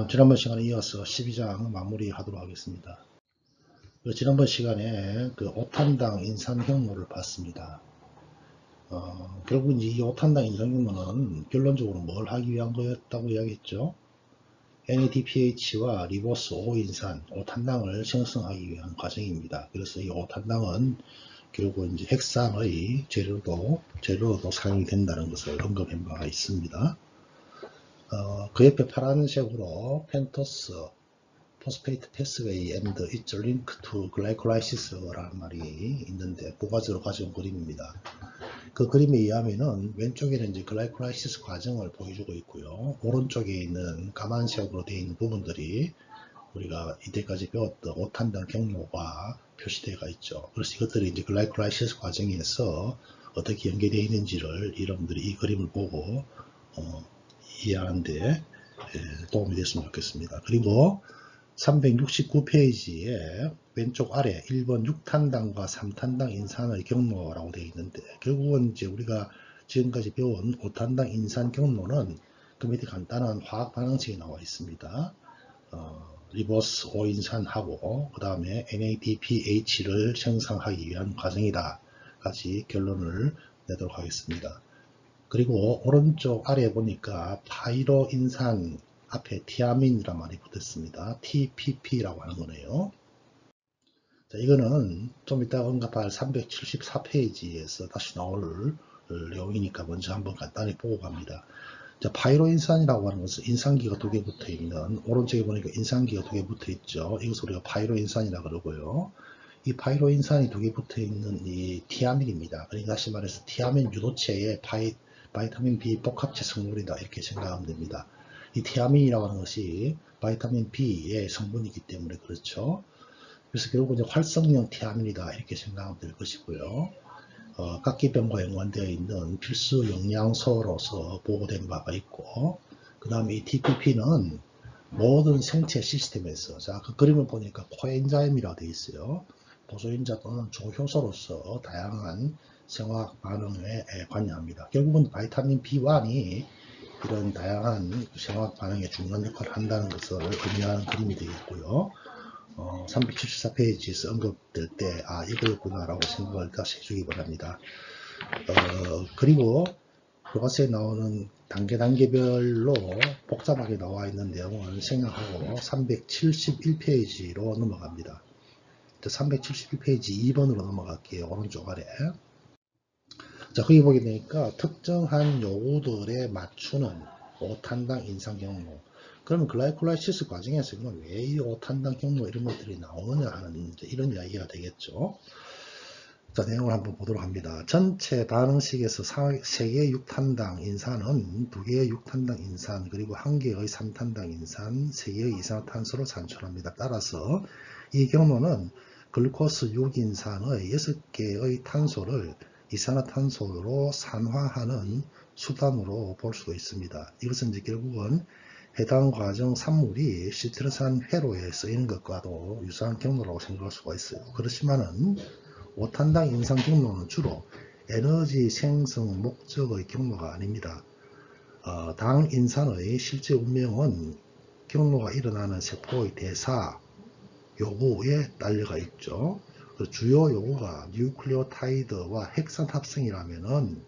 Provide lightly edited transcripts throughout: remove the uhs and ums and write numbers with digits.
지난번 시간에 이어서 12장 마무리하도록 하겠습니다. 지난번 시간에 그 오탄당 인산 경로를 봤습니다. 결국 이제 이 오탄당 인산 경로는 결론적으로 뭘 하기 위한 거였다고 이야기했죠. NADPH와 리버스 5인산, 오탄당을 생성하기 위한 과정입니다. 그래서 이 오탄당은 결국 이제 핵산의 재료로도 사용이 된다는 것을 언급한 바가 있습니다. 그 옆에 파란색으로 펜토스, 포스페이트 패스웨이 앤드 its link to glycolysis라는 말이 있는데 두 가지로 가져온 그림입니다. 그 그림에 의하면은 왼쪽에는 이제 글라이콜라이시스 과정을 보여주고 있고요. 오른쪽에 있는 까만색으로 되어 있는 부분들이 우리가 이때까지 배웠던 오탄당 경로가 표시되어 있죠. 그래서 이것들이 이제 글라이콜라이시스 과정에서 어떻게 연계되어 있는지를 여러분들이 이 그림을 보고 이해하는데 도움이 됐으면 좋겠습니다. 그리고 369페이지에 왼쪽 아래 1번 6탄당과 3탄당 인산의 경로라고 되어 있는데 결국은 이제 우리가 지금까지 배운 5탄당 인산 경로는 그 밑에 간단한 화학 반응식이 나와 있습니다. 리버스 5인산하고 그 다음에 NADPH를 생성하기 위한 과정이다 까지 결론을 내도록 하겠습니다. 그리고 오른쪽 아래에 보니까 파이로인산 앞에 티아민이란 말이 붙었습니다. TPP라고 하는 거네요. 자, 이거는 좀 이따 언급할 374페이지에서 다시 나올 내용이니까 먼저 한번 간단히 보고 갑니다. 자, 파이로인산이라고 하는 것은 인산기가 두 개 붙어 있는, 오른쪽에 보니까 인산기가 두 개 붙어 있죠. 이것을 우리가 파이로인산이라고 그러고요. 이 파이로인산이 두 개 붙어 있는 이 티아민입니다. 그러니까 다시 말해서 티아민 유도체의 바이타민 B 복합체 성분이다 이렇게 생각하면 됩니다. 이 티아민이라고 하는 것이 바이타민 B의 성분이기 때문에 그렇죠. 그래서 결국 이제 활성형 티아민이다 이렇게 생각하면 될 것이고요. 각기병과 연관되어 있는 필수 영양소로서 보고된 바가 있고, 그 다음에 이 TPP는 모든 생체 시스템에서, 자, 그 그림을 보니까 코엔자임이라고 되어 있어요. 보소인자 또는 조효소로서 다양한 생화학 반응에 관여합니다. 결국은 바이타민 B1이 이런 다양한 생화학 반응에 중요한 역할을 한다는 것을 의미하는 그림이 되겠고요. 374페이지에서 언급될 때 이거였구나 라고 생각을 다시 해주기 바랍니다. 그리고 교과서에 나오는 단계별로 복잡하게 나와 있는 내용을 생략하고 371페이지로 넘어갑니다. 371페이지 2번으로 넘어갈게요. 오른쪽 아래. 자, 거기 보게 되니까 특정한 요구들에 맞추는 5탄당 인산 경로. 그러면 글라이콜라이시스 과정에서는 왜 이 5탄당 경로 이런 것들이 나오느냐 하는 이런 이야기가 되겠죠. 자, 내용을 한번 보도록 합니다. 전체 반응식에서 3개의 6탄당 인산은 2개의 6탄당 인산, 그리고 1개의 3탄당 인산, 3개의 이산화탄소를 산출합니다. 따라서 이 경로는 글루코스 6인산의 6개의 탄소를 이산화탄소로 산화하는 수단으로 볼 수가 있습니다. 이것은 이제 결국은 해당 과정 산물이 시트르산 회로에 쓰이는 것과도 유사한 경로라고 생각할 수가 있어요. 그렇지만은 5탄당 인산 경로는 주로 에너지 생성 목적의 경로가 아닙니다. 당 인산의 실제 운명은 경로가 일어나는 세포의 대사 요구에 딸려가 있죠. 주요 요구가 뉴클레오타이드와 핵산 합성이라면은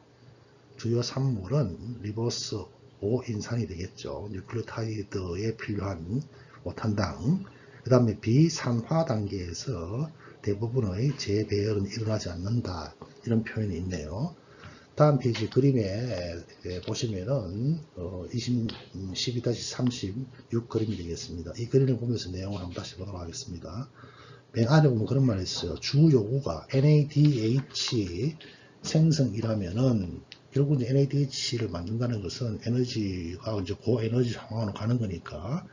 주요 산물은 리버스 5인산이 되겠죠. 뉴클레오타이드에 필요한 5탄당. 그 다음에 비산화 단계에서 대부분의 재배열은 일어나지 않는다. 이런 표현이 있네요. 다음 페이지 그림에 보시면은 12-36 그림이 되겠습니다. 이 그림을 보면서 내용을 한번 다시 보도록 하겠습니다. 맨 아래 보면 그런 말이 있어요. 주 요구가 NADH 생성이라면은 결국 이제 NADH를 만든다는 것은 에너지가 이제 고에너지 상황으로 가는 거니까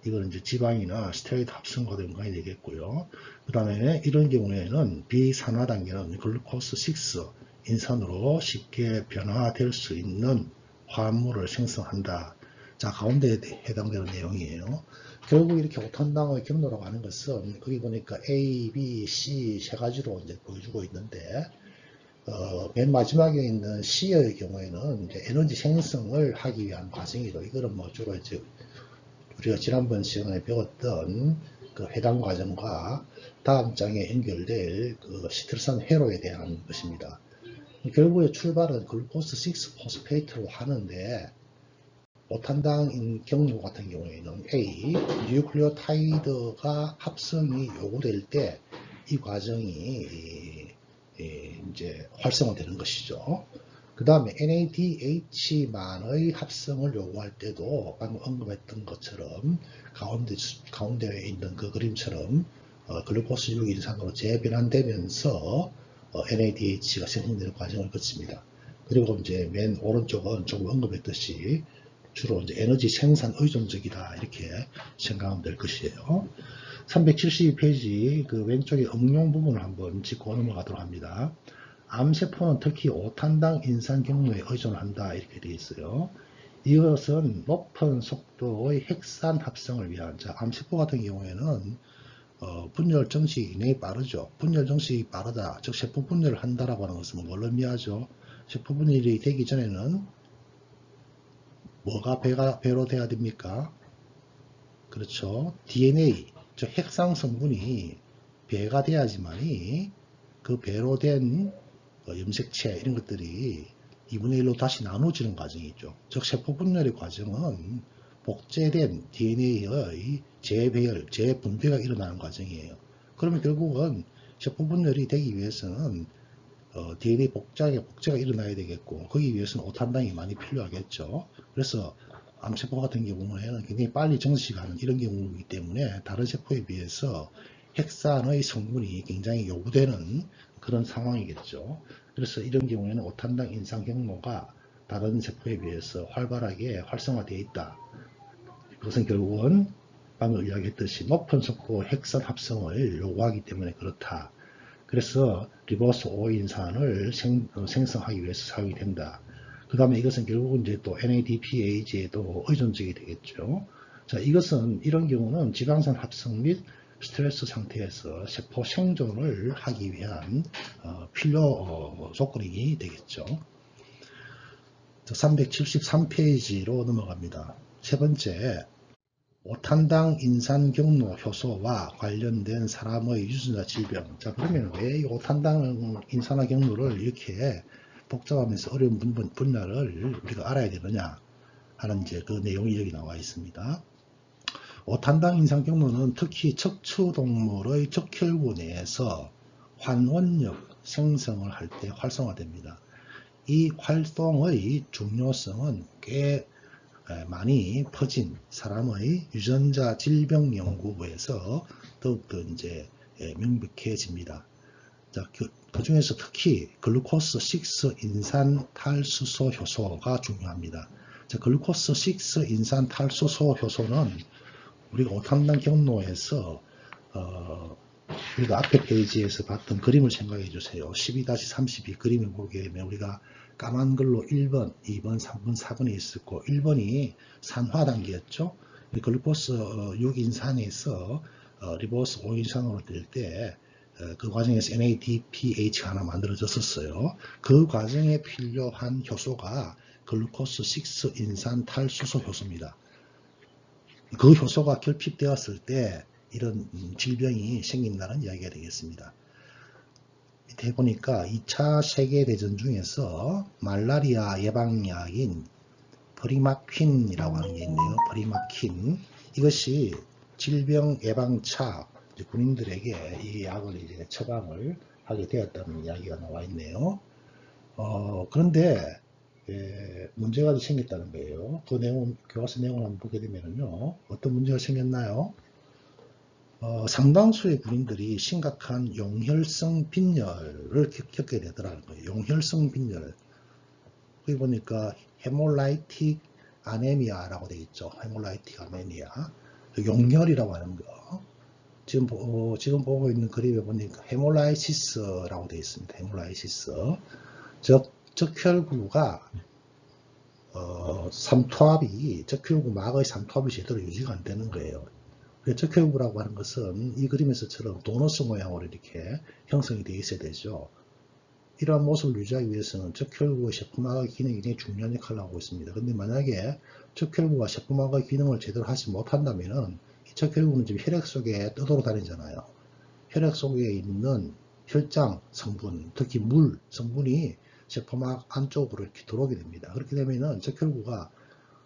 이거는 이제 지방이나 스테로이드 합성과도 연관이 되겠고요. 그 다음에 이런 경우에는 비산화 단계는 글루코스 6 인산으로 쉽게 변화될 수 있는 화합물을 생성한다. 자, 가운데에 해당되는 내용이에요. 결국 이렇게 5탄당의 경로라고 하는 것은 거기 보니까 A, B, C 세 가지로 이제 보여주고 있는데 맨 마지막에 있는 C의 경우에는 이제 에너지 생성을 하기 위한 과정이죠. 이거는 뭐 주로 이제 우리가 지난번 시간에 배웠던 그 해당 과정과 다음 장에 연결될 그 시트르산 회로에 대한 것입니다. 결국에 출발은 글루코스 6포스페이트로 하는데 5탄당 경로 같은 경우에는 A, 뉴클리오타이드가 합성이 요구될 때 이 과정이 이제 활성화되는 것이죠. 그 다음에 NADH만의 합성을 요구할 때도 방금 언급했던 것처럼 가운데에 있는 그 그림처럼 글루코스 6인산으로 재변환되면서 NADH가 생성되는 과정을 거칩니다. 그리고 이제 맨 오른쪽은 조금 언급했듯이 주로 이제 에너지 생산 의존적이다 이렇게 생각하면 될 것이에요. 372페이지 그 왼쪽에 응용 부분을 한번 짚고 넘어가도록 합니다. 암세포는 특히 5탄당 인산 경로에 의존한다 이렇게 되어 있어요. 이것은 높은 속도의 핵산 합성을 위한, 자, 암세포 같은 경우에는 분열 정식이 굉장히 빠르죠. 분열 정식이 빠르다, 즉 세포 분열을 한다라고 하는 것은 뭘 의미하죠? 세포 분열이 되기 전에는 뭐가 배로 돼야 됩니까? 그렇죠. DNA, 즉 핵상 성분이 배가 돼야지만이 그 배로 된 염색체 이런 것들이 2분의 1로 다시 나눠지는 과정이죠. 즉 세포 분열의 과정은 복제된 DNA의 재배열, 재분배가 일어나는 과정이에요. 그러면 결국은 세포 분열이 되기 위해서는 DNA 복제가 일어나야 되겠고, 거기 위해서는 5탄당이 많이 필요하겠죠. 그래서 암세포 같은 경우에는 굉장히 빨리 정식하는 이런 경우이기 때문에 다른 세포에 비해서 핵산의 성분이 굉장히 요구되는 그런 상황이겠죠. 그래서 이런 경우에는 5탄당 인산 경로가 다른 세포에 비해서 활발하게 활성화되어 있다. 그것은 결국은 방금 이야기했듯이 높은 속도 핵산 합성을 요구하기 때문에 그렇다. 그래서 리버스 5인산을 생성하기 위해서 사용이 된다. 그 다음에 이것은 결국은 이제 또 NADPAG에도 의존적이 되겠죠. 자, 이것은 이런 경우는 지방산 합성 및 스트레스 상태에서 세포 생존을 하기 위한 필요 조건이 되겠죠. 373페이지로 넘어갑니다. 세 번째, 5탄당 인산 경로 효소와 관련된 사람의 유전자 질병. 자, 그러면 왜 이 5탄당 인산화 경로를 이렇게 복잡하면서 어려운 분야를 우리가 알아야 되느냐 하는 이제 그 내용이 여기 나와 있습니다. 5탄당 인산 경로는 특히 척추동물의 적혈구 내에서 환원력 생성을 할 때 활성화됩니다. 이 활동의 중요성은 꽤 많이 퍼진 사람의 유전자 질병 연구부에서 더욱더 이제 명백해집니다. 자, 그 중에서 특히 글루코스 6 인산 탈수소 효소가 중요합니다. 자, 글루코스 6 인산 탈수소 효소는 우리가 5탄당 경로에서 우리가 앞에 페이지에서 봤던 그림을 생각해 주세요. 12-32 그림을 보게 되면 우리가 까만 글로 1번, 2번, 3번, 4번이 있었고 1번이 산화 단계였죠. 글루코스 6인산에서 리버스 5인산으로 될 때 그 과정에서 NADPH가 하나 만들어졌었어요. 그 과정에 필요한 효소가 글루코스 6인산 탈수소 효소입니다. 그 효소가 결핍되었을 때 이런 질병이 생긴다는 이야기가 되겠습니다. 밑에 보니까 2차 세계대전 중에서 말라리아 예방약인 프리마퀸이라고 하는 게 있네요. 프리마퀸. 이것이 질병 예방차 군인들에게 이 약을 이제 처방을 하게 되었다는 이야기가 나와 있네요. 그런데 문제가 생겼다는 거예요. 그 내용, 교과서 내용을 한번 보게 되면요. 어떤 문제가 생겼나요? 상당수의 군인들이 심각한 용혈성 빈혈을 겪게 되더라는 거예요. 용혈성 빈혈. 여기 보니까 헤몰라이틱 아네미아라고 되어 있죠. 헤몰라이틱 아네미아. 용혈이라고 하는 거. 지금 보고 있는 그림에 보니까 헤몰라이시스라고 되어 있습니다. 헤몰라이시스. 즉, 적혈구가 적혈구 막의 삼투압이 제대로 유지가 안 되는 거예요. 적혈구라고 하는 것은 이 그림에서처럼 도너스 모양으로 이렇게 형성이 되어 있어야 되죠. 이러한 모습을 유지하기 위해서는 적혈구의 세포막의 기능이 굉장히 중요한 역할을 하고 있습니다. 근데 만약에 적혈구가 세포막의 기능을 제대로 하지 못한다면은 이 적혈구는 지금 혈액 속에 떠돌아다니잖아요. 혈액 속에 있는 혈장 성분, 특히 물 성분이 세포막 안쪽으로 이렇게 들어오게 됩니다. 그렇게 되면은 적혈구가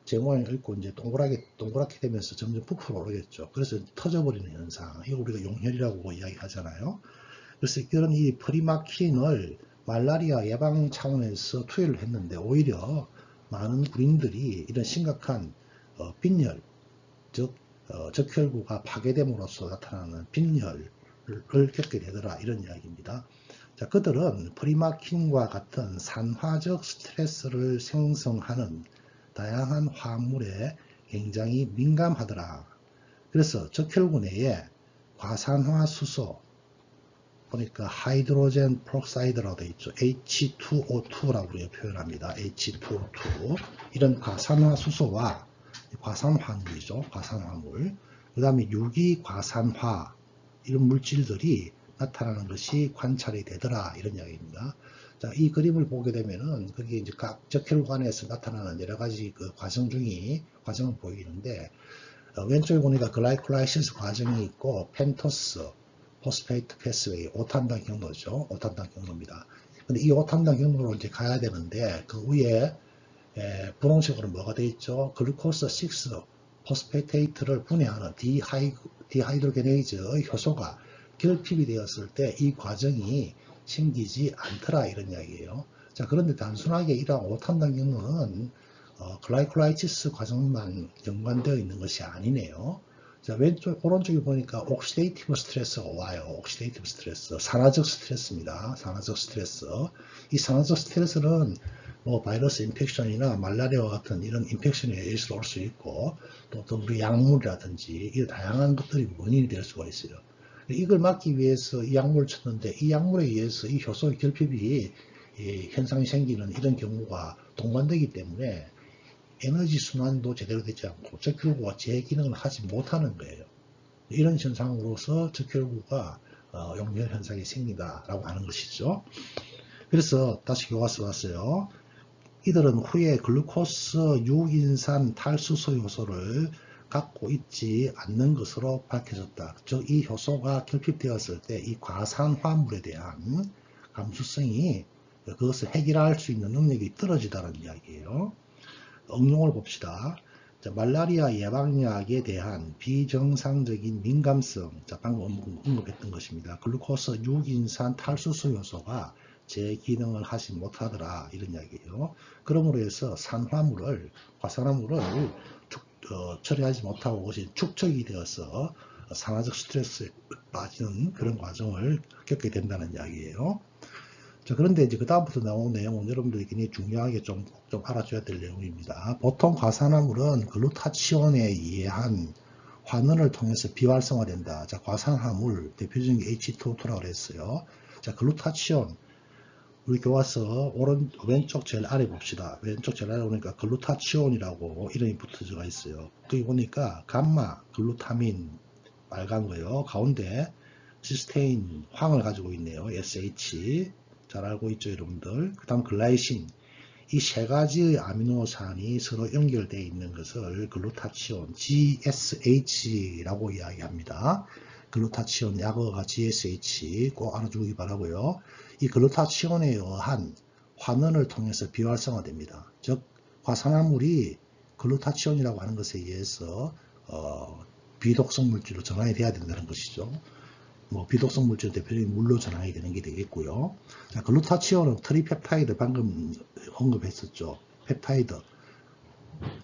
제 모양을 잃고 이제 동그랗게 되면서 점점 부풀어 오르겠죠. 그래서 터져버리는 현상. 이거 우리가 용혈이라고 이야기하잖아요. 그래서 이런 이 프리마킨을 말라리아 예방 차원에서 투여를 했는데 오히려 많은 군인들이 이런 심각한 빈혈, 즉 적혈구가 파괴됨으로써 나타나는 빈혈을 겪게 되더라 이런 이야기입니다. 자, 그들은 프리마킨과 같은 산화적 스트레스를 생성하는 다양한 화합물에 굉장히 민감하더라. 그래서 적혈구 내에 과산화 수소, 보니까 하이드로젠 프록사이드라고 되어 있죠. H2O2라고 우리가 표현합니다. H2O2. 이런 과산화 수소와 과산화물이죠. 과산화물. 그 다음에 유기과산화 이런 물질들이 나타나는 것이 관찰이 되더라 이런 이야기입니다. 자, 이 그림을 보게 되면은 거기에 이제 각 적혈구 안에서 나타나는 여러 가지 그 과정을 보이는데 왼쪽에 보니까 글라이콜라이시스 과정이 있고 펜토스, 포스페이트 패스웨이, 5탄당 경로죠. 5탄당 경로입니다. 근데 이 5탄당 경로로 이제 가야 되는데 그 위에 분홍색으로 뭐가 되어 있죠? 글루코스 6 포스페이트를 분해하는 디하이드로게네이즈 효소가 결핍이 되었을 때 이 과정이 생기지 않더라 이런 이야기예요. 자, 그런데 단순하게 이러한 5탄당 경로는 글라이콜라이시스 과정만 연관되어 있는 것이 아니네요. 자, 오른쪽에 보니까 옥시데이티브 스트레스가 와요. 옥시데이티브 스트레스. 산화적 스트레스입니다. 산화적 스트레스. 이 산화적 스트레스는 뭐 바이러스 인펙션이나 말라리아와 같은 이런 인펙션에 의해서 올 수 있고 또 우리 약물이라든지 이런 다양한 것들이 원인이 될 수가 있어요. 이걸 막기 위해서 이 약물을 쳤는데 이 약물에 의해서 이 효소의 결핍이 현상이 생기는 이런 경우가 동반되기 때문에 에너지 순환도 제대로 되지 않고 적혈구가 제 기능을 하지 못하는 거예요. 이런 현상으로서 적혈구가 용혈 현상이 생긴다라고 하는 것이죠. 그래서 다시 교과서 왔어요. 이들은 후에 글루코스 6인산 탈수소 효소를 갖고 있지 않는 것으로 밝혀졌다. 즉, 이 효소가 결핍되었을 때 이 과산화물에 대한 감수성이 그것을 해결할 수 있는 능력이 떨어지다는 이야기예요. 응용을 봅시다. 자, 말라리아 예방약에 대한 비정상적인 민감성, 자, 방금 언급했던 것입니다. 글루코스 6인산 탈수소 효소가 제 기능을 하지 못하더라 이런 이야기예요. 그러므로 해서 과산화물을 처리하지 못하고 그것이 축적이 되어서 산화적 스트레스에 빠지는 그런 과정을 겪게 된다는 이야기예요. 자, 그런데 이제 그 다음부터 나오는 내용은 여러분들이 굉장히 중요하게 좀 알아줘야 될 내용입니다. 보통 과산화물은 글루타치온에 의한 환원을 통해서 비활성화된다. 자, 과산화물 대표적인 게 H2O2라고 그랬어요. 자, 글루타치온 우리 교과서 왼쪽 제일 아래 봅시다. 왼쪽 제일 아래 보니까 글루타치온이라고 이름이 붙어져 있어요. 거기 보니까 감마 글루타민 빨간 거요. 가운데 시스테인 황을 가지고 있네요. SH 잘 알고 있죠, 여러분들. 그 다음 글라이신 이 세 가지의 아미노산이 서로 연결되어 있는 것을 글루타치온 GSH라고 이야기합니다. 글루타치온 약어가 GSH 꼭 알아주기 바라고요. 이 글루타치온에 의한 환원을 통해서 비활성화됩니다. 즉 과산화물이 글루타치온이라고 하는 것에 의해서 비독성 물질로 전환이 돼야 된다는 것이죠. 뭐 비독성 물질 대표적인 물로 전환이 되는 게 되겠고요. 자, 글루타치온은 트리펩타이드 방금 언급했었죠. 펩타이드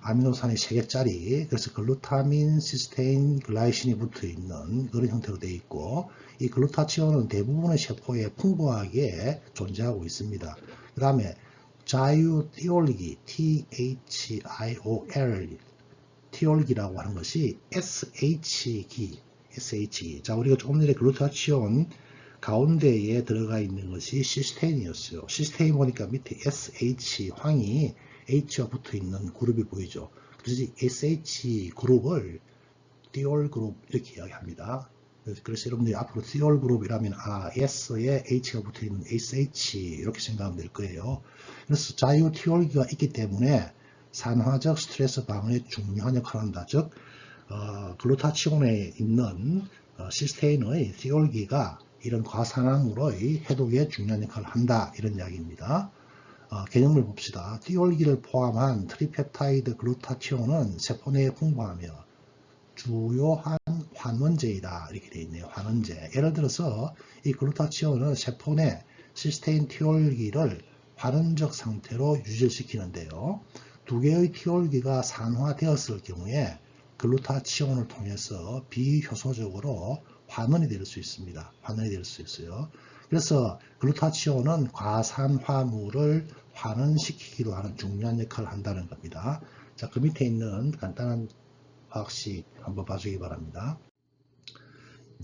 아미노산이 3개짜리, 그래서 글루타민, 시스테인, 글라이신이 붙어 있는 그런 형태로 되어 있고, 이 글루타치온은 대부분의 세포에 풍부하게 존재하고 있습니다. 그 다음에 자유티올기, THIOL, 티올기라고 하는 것이 SH기. 자, 우리가 조금 전에 글루타치온 가운데에 들어가 있는 것이 시스테인이었어요. 시스테인 보니까 밑에 SH 황이 H와 붙어 있는 그룹이 보이죠. 그래서 SH 그룹을 디올 그룹 이렇게 이야기합니다. 그래서 여러분들이 앞으로 티올 그룹이라면 S에 H가 붙어있는 SH 이렇게 생각하면 될 거예요. 그래서 자유 티올기가 있기 때문에 산화적 스트레스 방어에 중요한 역할을 한다. 즉 글루타치온에 있는 시스테인의 티올기가 이런 과산화물의 해독에 중요한 역할을 한다. 이런 이야기입니다. 개념을 봅시다. 티올기를 포함한 트리펩타이드 글루타치온은 세포 내에 풍부하며 주요한 환원제이다. 이렇게 되어 있네요. 환원제. 예를 들어서 이 글루타치온은 세포 내 시스테인 티올기를 환원적 상태로 유지시키는데요. 두 개의 티올기가 산화되었을 경우에 글루타치온을 통해서 비효소적으로 환원이 될 수 있습니다. 환원이 될 수 있어요. 그래서 글루타치온은 과산화물을 환원시키기도 하는 중요한 역할을 한다는 겁니다. 자, 그 밑에 있는 간단한 화학식 한번 봐주기 바랍니다.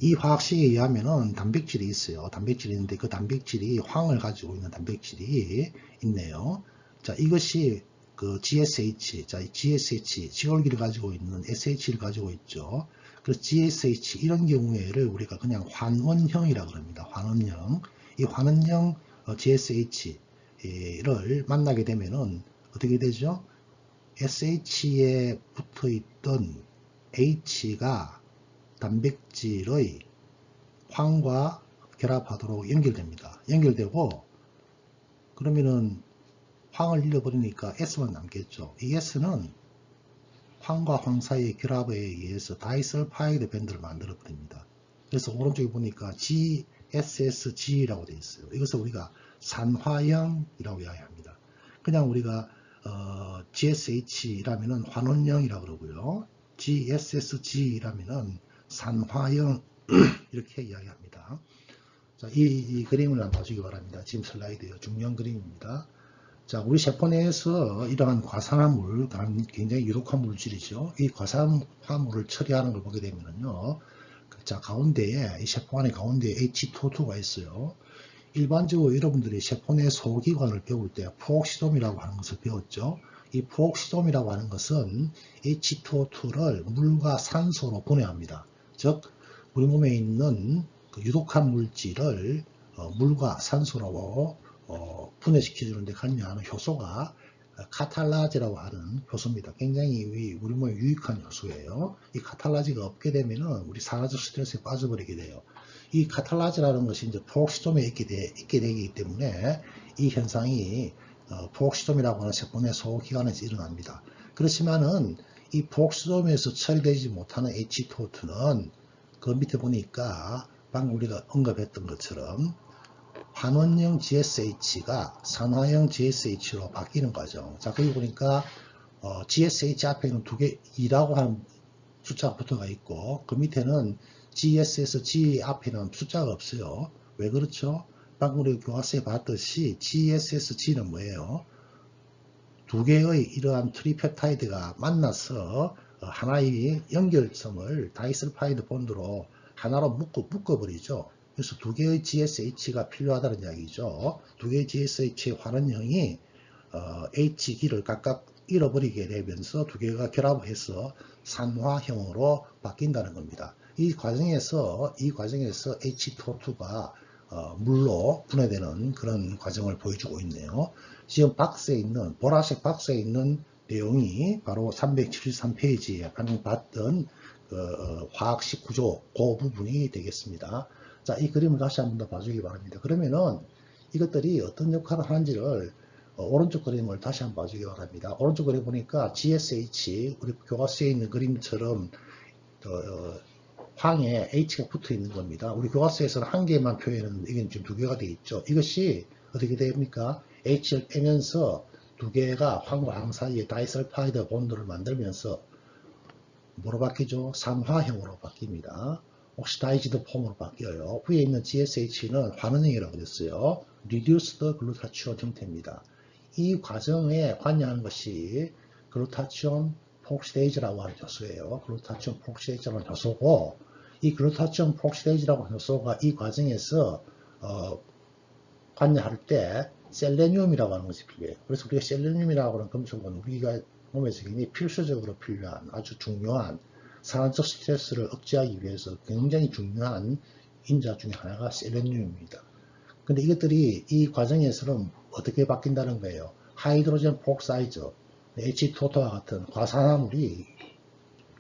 이 화학식에 의하면은 단백질이 있어요. 단백질이 있는데 그 단백질이 황을 가지고 있는 단백질이 있네요. 자, 이것이 그 GSH, 자, GSH, 지올기를 가지고 있는 SH를 가지고 있죠. 그래서 GSH 이런 경우에를 우리가 그냥 환원형이라고 합니다. 환원형. 이 환원형 GSH를 만나게 되면은 어떻게 되죠? SH에 붙어 있던 H가 단백질의 황과 결합하도록 연결됩니다. 연결되고 그러면은 황을 잃어버리니까 S만 남겠죠. 이 S는 황과 황 사이의 결합에 의해서 다이설파이드 밴드를 만들어 버립니다. 그래서 오른쪽에 보니까 GSSG라고 되어 있어요. 이것을 우리가 산화형이라고 이야기합니다. 그냥 우리가 GSH라면은 환원형이라고 그러고요. GSSG라면은 산화형 이렇게 이야기합니다. 자, 이 그림을 한번 봐주기 바랍니다. 지금 슬라이드요. 중요한 그림입니다. 자, 우리 세포 내에서 이러한 과산화물, 굉장히 유독한 물질이죠. 이 과산화물을 처리하는 걸 보게 되면요. 자, 가운데에, 이 세포 안에 가운데에 H2O2가 있어요. 일반적으로 여러분들이 세포 내 소기관을 배울 때 프옥시돔이라고 하는 것을 배웠죠. 이 프옥시돔이라고 하는 것은 H2O2를 물과 산소로 분해합니다. 즉, 우리 몸에 있는 그 유독한 물질을 물과 산소로 분해시켜주는데 관여하는 효소가 카탈라제라고 하는 효소입니다. 굉장히 우리 몸에 유익한 효소예요. 이 카탈라제가 없게 되면은 우리 산화적 스트레스에 빠져버리게 돼요. 이 카탈라제라는 것이 이제 프옥시돔에 있게 되기 때문에 이 현상이 프옥시돔이라고 하는 세포 내 소기관에서 일어납니다. 그렇지만은 이 프옥시돔에서 처리되지 못하는 H2O2는 그 밑에 보니까 방금 우리가 언급했던 것처럼 환원형 GSH가 산화형 GSH로 바뀌는 과정. 자, 거기 보니까 GSH 앞에는 두 개 2라고 하는 숫자가 붙어가 있고 그 밑에는 GSSG 앞에는 숫자가 없어요. 왜 그렇죠? 방금 우리 교과서에 봤듯이 GSSG는 뭐예요? 두 개의 이러한 트리펩타이드가 만나서 하나의 연결성을 다이설파이드 본드로 하나로 묶어버리죠. 그래서 두 개의 GSH가 필요하다는 이야기죠. 두 개의 GSH의 환원형이 H기를 각각 잃어버리게 되면서 두 개가 결합해서 산화형으로 바뀐다는 겁니다. 이 과정에서 H2O2가 물로 분해되는 그런 과정을 보여주고 있네요. 지금 박스에 있는 보라색 박스에 있는 내용이 바로 373페이지에 방금 봤던 화학식 구조 그 부분이 되겠습니다. 자, 이 그림을 다시 한번 더 봐주기 바랍니다. 그러면은 이것들이 어떤 역할을 하는지를 오른쪽 그림을 다시 한번 봐주기 바랍니다. 오른쪽 그림 보니까 GSH 우리 교과서에 있는 그림처럼 황에 H가 붙어 있는 겁니다. 우리 교과서에서는 한 개만 표현은 이게 지금 두 개가 되어 있죠. 이것이 어떻게 됩니까? H를 빼면서 두 개가 황과 황 사이에 다이설파이드 본드를 만들면서 뭐로 바뀌죠? 산화형으로 바뀝니다. 옥시다이즈드 폼으로 바뀌어요. 위에 있는 GSH는 환원형이라고 했어요. Reduced Glutathione 형태입니다. 이 과정에 관여하는 것이 글루타치온 프옥시데이즈라고 하는 효소예요. 글루타치온 프옥시데이즈라는 효소고 이 글루타치온 프옥시데이즈라고 하는 효소가 이 과정에서 관여할 때 셀레늄이라고 하는 것이 필요해요. 그래서 우리가 셀레늄이라고 하는 금속은 우리가 몸에서 굉장히 필수적으로 필요한 아주 중요한 산화적 스트레스를 억제하기 위해서 굉장히 중요한 인자 중에 하나가 셀레늄입니다. 근데 이것들이 이 과정에서는 어떻게 바뀐다는 거예요. 하이드로젠 프록사이드, H2O와 같은 과산화물이,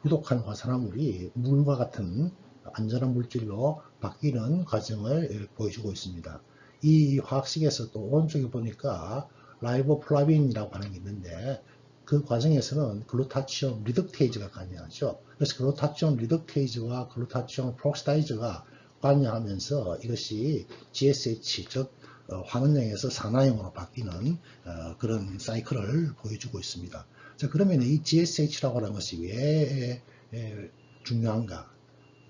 유독한 과산화물이 물과 같은 안전한 물질로 바뀌는 과정을 보여주고 있습니다. 이 화학식에서 또 오른쪽에 보니까 라이보플라빈이라고 하는 게 있는데, 그 과정에서는 글루타치온 리덕테이즈가 관여하죠. 그래서 글루타치온 리덕테이즈와 글루타치온 프록사이드가 관여하면서 이것이 GSH, 즉 환원형에서 산화형으로 바뀌는 그런 사이클을 보여주고 있습니다. 자, 그러면 이 GSH라고 하는 것이 왜 중요한가?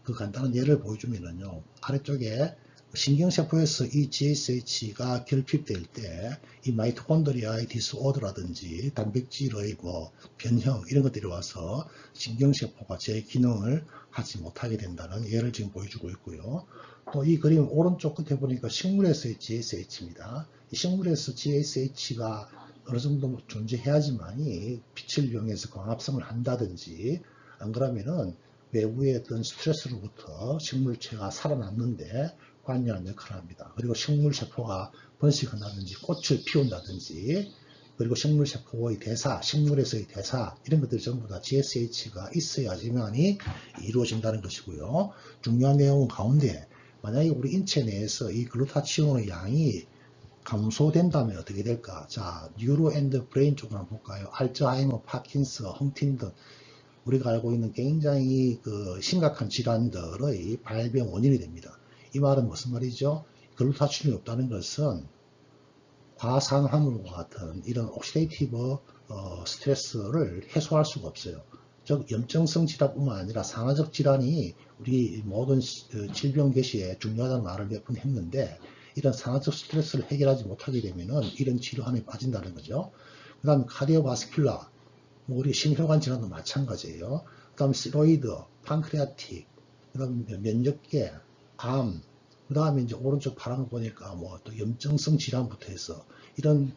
그 간단한 예를 보여주면요. 아래쪽에 신경세포에서 이 GSH가 결핍될 때 이 마이토콘드리아의 디스오더라든지 단백질의 변형 이런 것들이 와서 신경세포가 제 기능을 하지 못하게 된다는 예를 지금 보여주고 있고요. 또 이 그림 오른쪽 끝에 보니까 식물에서의 GSH입니다. 이 식물에서 GSH가 어느 정도 존재해야지만이 빛을 이용해서 광합성을 한다든지, 안 그러면은 외부의 어떤 스트레스로부터 식물체가 살아남는데 관여한 역할을 합니다. 그리고 식물세포가 번식한다든지 꽃을 피운다든지, 그리고 식물세포의 대사, 식물에서의 대사 이런 것들이 전부 다 GSH가 있어야지만이 이루어진다는 것이고요. 중요한 내용은 가운데 만약에 우리 인체 내에서 이 글루타치온의 양이 감소된다면 어떻게 될까? 자, 뉴로 앤드 브레인 쪽으로 한번 볼까요? 알츠하이머, 파킨스, 헌팅턴, 우리가 알고 있는 굉장히 심각한 질환들의 발병 원인이 됩니다. 이 말은 무슨 말이죠? 글루타치온이 없다는 것은 과산화물과 같은 이런 옥시데이티브 스트레스를 해소할 수가 없어요. 즉 염증성 질환뿐만 아니라 산화적 질환이 우리 모든 질병 개시에 중요하다는 말을 몇 번 했는데, 이런 산화적 스트레스를 해결하지 못하게 되면은 이런 질환에 빠진다는 거죠. 그 다음에 카디오바스큘라, 우리 심혈관 질환도 마찬가지예요. 그 다음에 스테로이드, 판크레아틱, 그 다음에 면역계, 암, 그 다음에 이제 오른쪽 파란 거 보니까 또 염증성 질환부터 해서 이런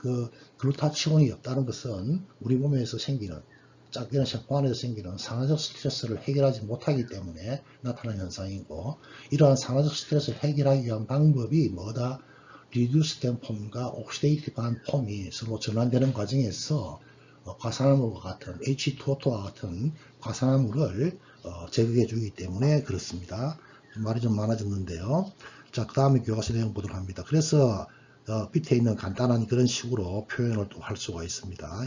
글루타치온이 없다는 것은 우리 몸에서 생기는, 작게는 세포 안에서 생기는 산화적 스트레스를 해결하지 못하기 때문에 나타나는 현상이고, 이러한 산화적 스트레스를 해결하기 위한 방법이 뭐다? 리듀스된 폼과 옥시데이티브한 폼이 서로 전환되는 과정에서 과산화물과 같은 H2O2와 같은 과산화물을 제거해 주기 때문에 그렇습니다. 말이 좀 많아졌는데요. 자, 그 다음에 교과서 내용 보도록 합니다. 그래서 밑에 있는 간단한 그런 식으로 표현을 또 할 수가 있습니다.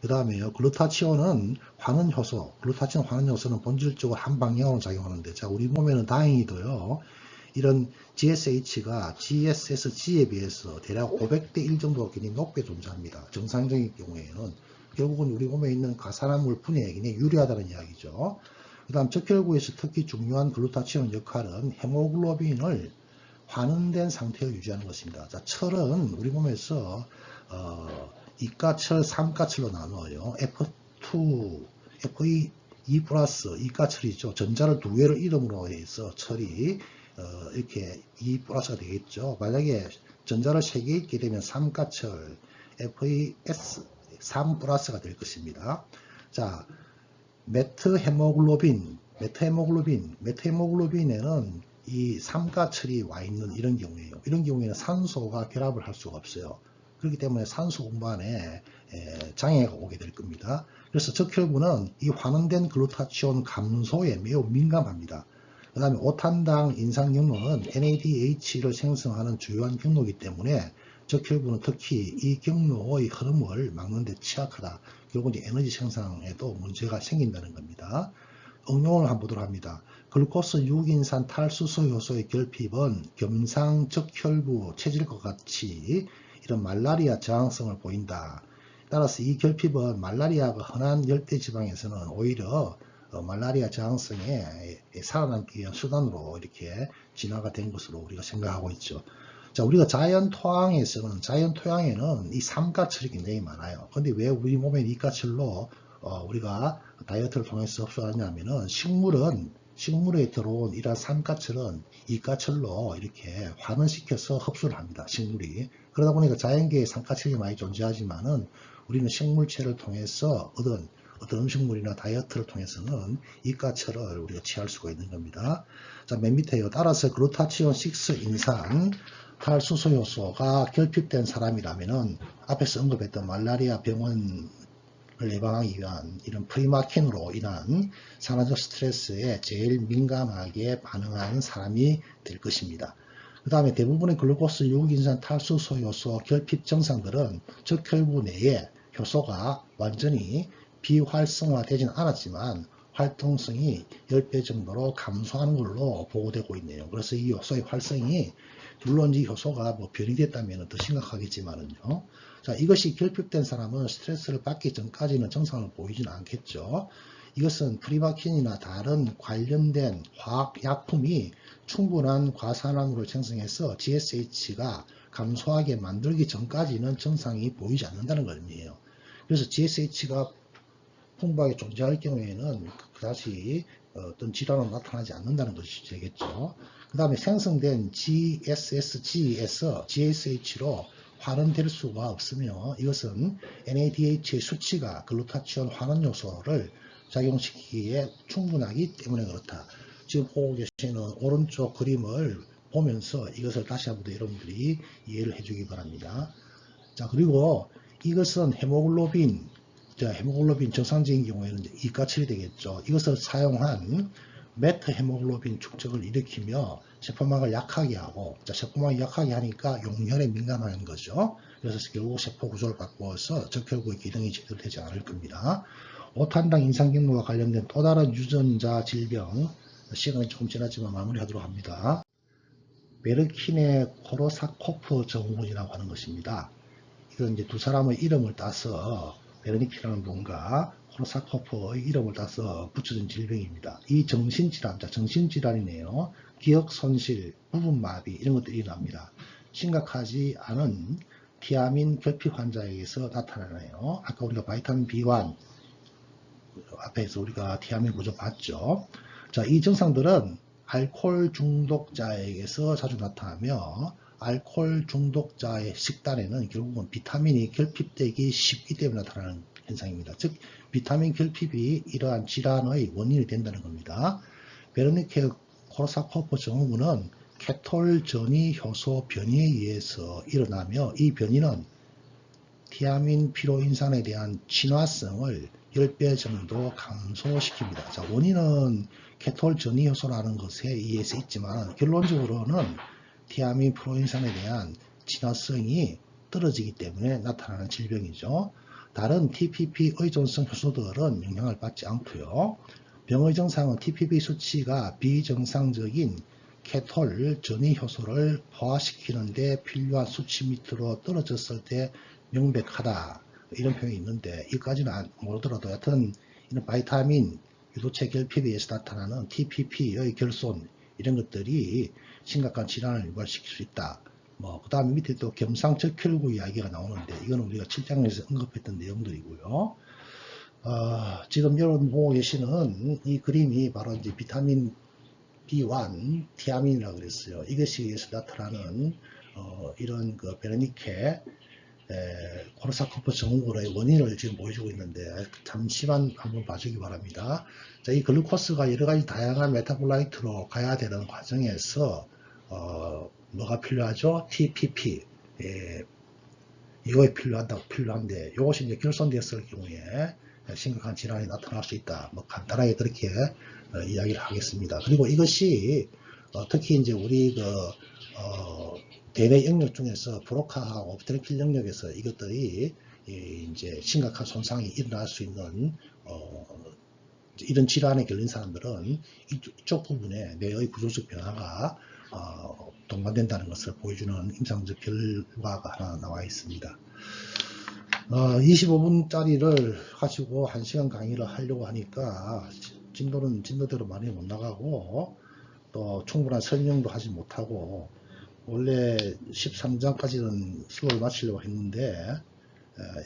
그 다음에요, 글루타치온은 환원효소, 글루타치온 환원효소는 본질적으로 한 방향으로 작용하는데, 자, 우리 몸에는 다행히도요, 이런 GSH가 GSSG에 비해서 대략 500대 1 정도가 굉장히 높게 존재합니다. 정상적인 경우에는. 결국은 우리 몸에 있는 과산화물 분해에 굉장히 유리하다는 이야기죠. 그 다음 적혈구에서 특히 중요한 글루타치온 역할은 헤모글로빈을 환원된 상태를 유지하는 것입니다. 자, 철은 우리 몸에서 이가철, 삼가철로 나누어요. F2, Fe2 플러스 이가철이죠. 전자를 두 개를 이름으로 해서 철이 이렇게 2 플러스가 되겠죠. 만약에 전자를 3개 있게 되면 삼가철, FeS 3 플러스가 될 것입니다. 자, 메트헤모글로빈에는 이 삼가철이 와 있는 이런 경우에요. 이런 경우에는 산소가 결합을 할 수가 없어요. 그렇기 때문에 산소 공반에 장애가 오게 될 겁니다. 그래서 적혈구는 이 환원된 글루타치온 감소에 매우 민감합니다. 그 다음에 5탄당 인산 경로는 NADH를 생성하는 주요한 경로이기 때문에 적혈구는 특히 이 경로의 흐름을 막는 데 취약하다. 결국 이제 에너지 생산에도 문제가 생긴다는 겁니다. 응용을 한번 보도록 합니다. 글루코스 6인산 탈수소 효소의 결핍은 겸상 적혈구 체질과 같이 이런 말라리아 저항성을 보인다. 따라서 이 결핍은 말라리아가 흔한 열대지방에서는 오히려 말라리아 저항성에 살아남기 위한 수단으로 이렇게 진화가 된 것으로 우리가 생각하고 있죠. 자, 우리가 자연 토양에는 이 삼가철이 굉장히 많아요. 근데 왜 우리 몸에 이가철로 우리가 다이어트를 통해서 흡수하냐면은 식물에 들어온 이러한 삼가철은 이가철로 이렇게 환원시켜서 흡수를 합니다. 식물이. 그러다 보니까 자연계에 삼가철이 많이 존재하지만은 우리는 식물체를 통해서 얻은 어떤 음식물이나 다이어트를 통해서는 이가철을 우리가 취할 수가 있는 겁니다. 자, 맨 밑에요. 따라서 글루타치온 6 인산 탈수소 요소가 결핍된 사람이라면은 앞에서 언급했던 말라리아 병원을 예방하기 위한 이런 프리마킨으로 인한 산화적 스트레스에 제일 민감하게 반응하는 사람이 될 것입니다. 그 다음에 대부분의 글루코스 6인산 탈수소 요소 결핍 증상들은 적혈구 내에 효소가 완전히 비활성화되진 않았지만 활동성이 10배 정도로 감소하는 걸로 보고되고 있네요. 그래서 이 요소의 활성이 물론 이 효소가 뭐 변이 됐다면 더 심각하겠지만은요. 자, 이것이 결핍된 사람은 스트레스를 받기 전까지는 증상을 보이지는 않겠죠. 이것은 프리마킨이나 다른 관련된 화학 약품이 충분한 과산화물을 생성해서 GSH가 감소하게 만들기 전까지는 증상이 보이지 않는다는 걸 의미해요. 그래서 GSH가 풍부하게 존재할 경우에는 그다지 어떤 질환은 나타나지 않는다는 것이 되겠죠. 그 다음에 생성된 GSSG에서 GSH로 환원될 수가 없으며 이것은 NADH의 수치가 글루타치온 환원 요소를 작용시키기에 충분하기 때문에 그렇다. 지금 보고 계시는 오른쪽 그림을 보면서 이것을 다시 한번 더 여러분들이 이해를 해주기 바랍니다. 자, 그리고 이것은 헤모글로빈 정상적인 경우에는 이가철이 되겠죠. 이것을 사용한 메타 헤모글로빈 축적을 일으키며 세포막을 약하게 하고, 자, 세포막이 약하게 하니까 용혈에 민감한 거죠. 그래서 결국 세포 구조를 바꾸어서 적혈구의 기능이 제대로 되지 않을 겁니다. 5탄당 인상경로와 관련된 또 다른 유전자 질병, 시간이 조금 지났지만 마무리하도록 합니다. 메르킨의 코로사코프 증후군이라고 하는 것입니다. 이건 이제 두 사람의 이름을 따서 베르니키라는 분과 코로사코프의 이름을 따서 붙여진 질병입니다. 이 정신질환, 정신질환이네요. 기억손실, 부분마비 이런 것들이 일어납니다. 심각하지 않은 티아민 결핍 환자에게서 나타나네요. 아까 우리가 바이타민 B1 앞에서 우리가 티아민 구조 봤죠. 자, 이 증상들은 알코올 중독자에게서 자주 나타나며 알코올 중독자의 식단에는 결국은 비타민이 결핍되기 쉽기 때문에 나타나는 현상입니다. 즉 비타민 결핍이 이러한 질환의 원인이 된다는 겁니다. 베르니케 코르사코프 증후군은 케톨 전이 효소 변이에 의해서 일어나며 이 변이는 티아민 피로인산에 대한 친화성을 10배 정도 감소시킵니다. 자, 원인은 케톨 전이 효소라는 것에 의해서 있지만 결론적으로는 티아민 프로인산에 대한 친화성이 떨어지기 때문에 나타나는 질병이죠. 다른 TPP 의존성 효소들은 영향을 받지 않고요. 병의 증상은 TPP 수치가 비정상적인 케톨 전이 효소를 포화시키는 데 필요한 수치 밑으로 떨어졌을 때 명백하다. 이런 표현이 있는데 이까지는 모르더라도 하여튼 이런 바이타민 유도체 결핍에 의해서 나타나는 TPP의 결손 이런 것들이 심각한 질환을 유발시킬 수 있다. 그 다음에 밑에 또 gem상적혈구 이야기가 나오는데 이건 우리가 7장에서 언급했던 내용들이고요. 지금 여러분 보고 계시는 이 그림이 바로 이제 비타민 B1 티아민이라고 그랬어요. 이것에 의해서 나타나는 이런 그 베르니케 코르사코프 증후군의 원인을 지금 보여주고 있는데 잠시만 한번 봐주기 바랍니다. 자, 이 글루코스가 여러 가지 다양한 메타볼라이트로 가야 되는 과정에서 뭐가 필요하죠? TPP 이거에 필요한데 이것이 이제 결손되었을 경우에 심각한 질환이 나타날 수 있다. 간단하게 그렇게 이야기를 하겠습니다. 그리고 이것이 특히 이제 우리 대뇌 영역 중에서 브로카하고 오프테리필 영역에서 이것들이 이제 심각한 손상이 일어날 수 있는 이런 질환에 걸린 사람들은 이쪽 부분에 뇌의 구조적 변화가 동반된다는 것을 보여주는 임상적 결과가 하나 나와 있습니다. 25분짜리를 가지고 1시간 강의를 하려고 하니까 진도는 진도대로 많이 못 나가고 또 충분한 설명도 하지 못하고 원래 13장까지는 수업을 마치려고 했는데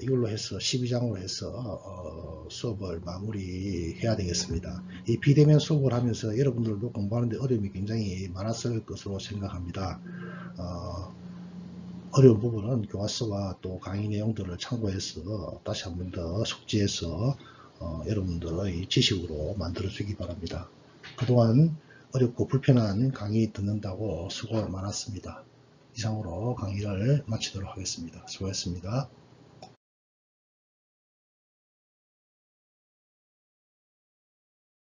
이걸로 해서 12장으로 해서 수업을 마무리해야 되겠습니다. 이 비대면 수업을 하면서 여러분들도 공부하는데 어려움이 굉장히 많았을 것으로 생각합니다. 어려운 부분은 교과서와 또 강의 내용들을 참고해서 다시 한 번 더 숙지해서 여러분들의 지식으로 만들어 주기 바랍니다. 그동안 어렵고 불편한 강의 듣는다고 수고 많았습니다. 이상으로 강의를 마치도록 하겠습니다. 수고했습니다.